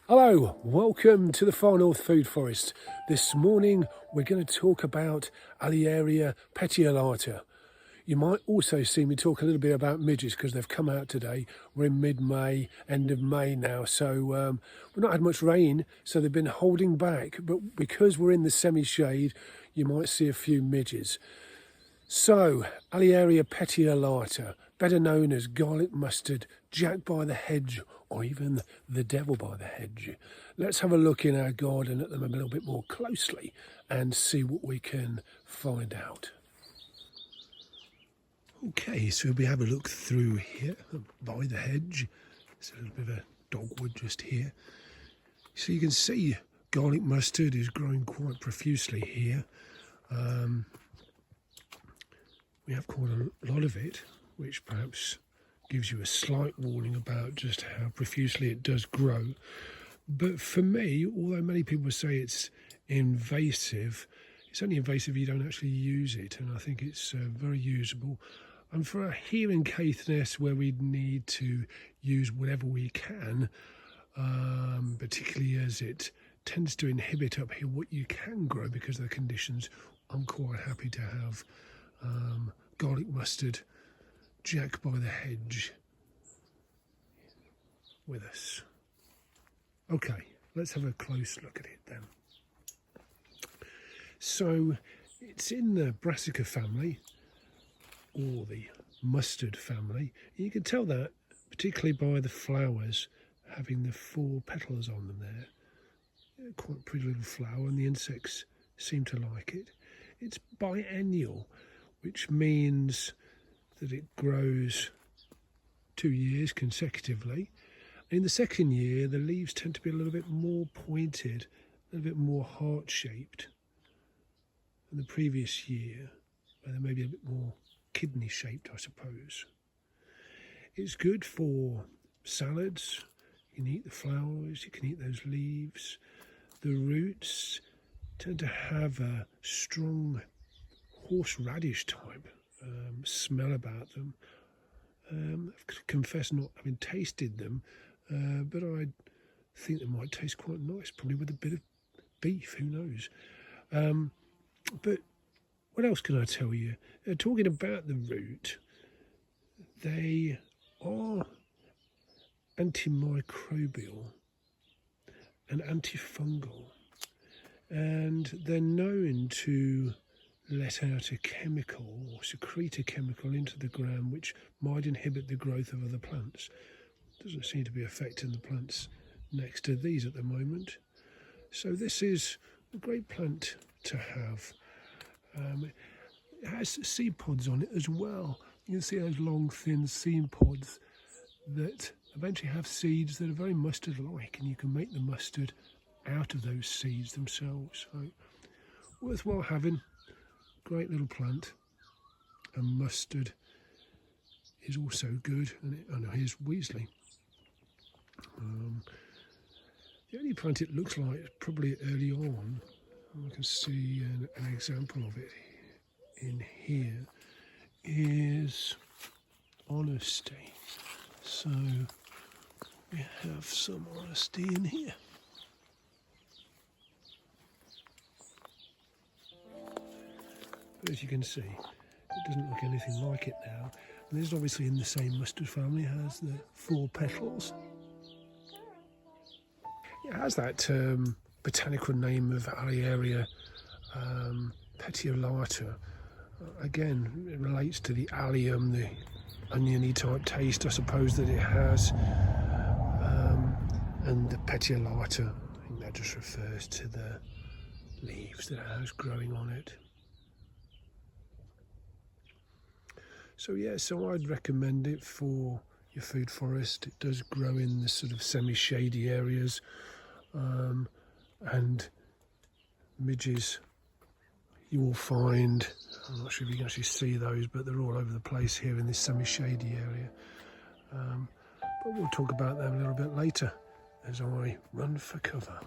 Hello, welcome to the Far North Food Forest. This morning we're going to talk about Alliaria petiolata. You might also see me talk a little bit about midges because they've come out today. We're in mid-May, end of May now, so we've not had much rain, so they've been holding back. But because we're in the semi-shade, you might see a few midges. So, Alliaria petiolata, better known as garlic mustard, jack by the hedge, or even the devil by the hedge. Let's have a look in our garden at them a little bit more closely and see what we can find out. Okay, so we have a look through here by the hedge. There's a little bit of a dogwood just here. So you can see garlic mustard is growing quite profusely here. We have quite a lot of it, which perhaps gives you a slight warning about just how profusely it does grow. But for me, although many people say it's invasive, it's only invasive if you don't actually use it, and I think it's very usable. And for here in Caithness, where we need to use whatever we can, particularly as it tends to inhibit up here what you can grow because of the conditions, I'm quite happy to have garlic mustard, jack by the hedge, with us. Okay, let's have a close look at it then. So it's in the brassica family, or the mustard family. You can tell that particularly by the flowers having the 4 petals on them there. Quite a pretty little flower, and the insects seem to like it. It's biennial, which means that it grows 2 years consecutively. In the second year, the leaves tend to be a little bit more pointed, a little bit more heart-shaped than the previous year, where they may be a bit more kidney-shaped, I suppose. It's good for salads. You can eat the flowers, you can eat those leaves. The roots tend to have a strong horseradish type smell about them. I confess not having tasted them, but I think they might taste quite nice, probably with a bit of beef, who knows. But what else can I tell you? Talking about the root, they are antimicrobial and antifungal, and they're known to let out a chemical or secrete a chemical into the ground which might inhibit the growth of other plants. Doesn't seem to be affecting the plants next to these at the moment. So this is a great plant to have. It has seed pods on it as well. You can see those long thin seed pods that eventually have seeds that are very mustard-like, and you can make the mustard out of those seeds themselves. So worthwhile having. Great little plant, and mustard is also good. And here's Weasley. The only plant it looks like is probably early on. I can see an example of it in here is honesty. So we have some honesty in here. But as you can see, it doesn't look anything like it now. And this is obviously in the same mustard family, has the 4 petals. It has that botanical name of Alliaria petiolata. Again, it relates to the allium, the oniony type taste, I suppose, that it has. And the petiolata, I think that just refers to the leaves that it has growing on it. So yeah, so I'd recommend it for your food forest. It does grow in the sort of semi-shady areas, and midges you will find, I'm not sure if you can actually see those, but they're all over the place here in this semi-shady area. But we'll talk about them a little bit later as I run for cover.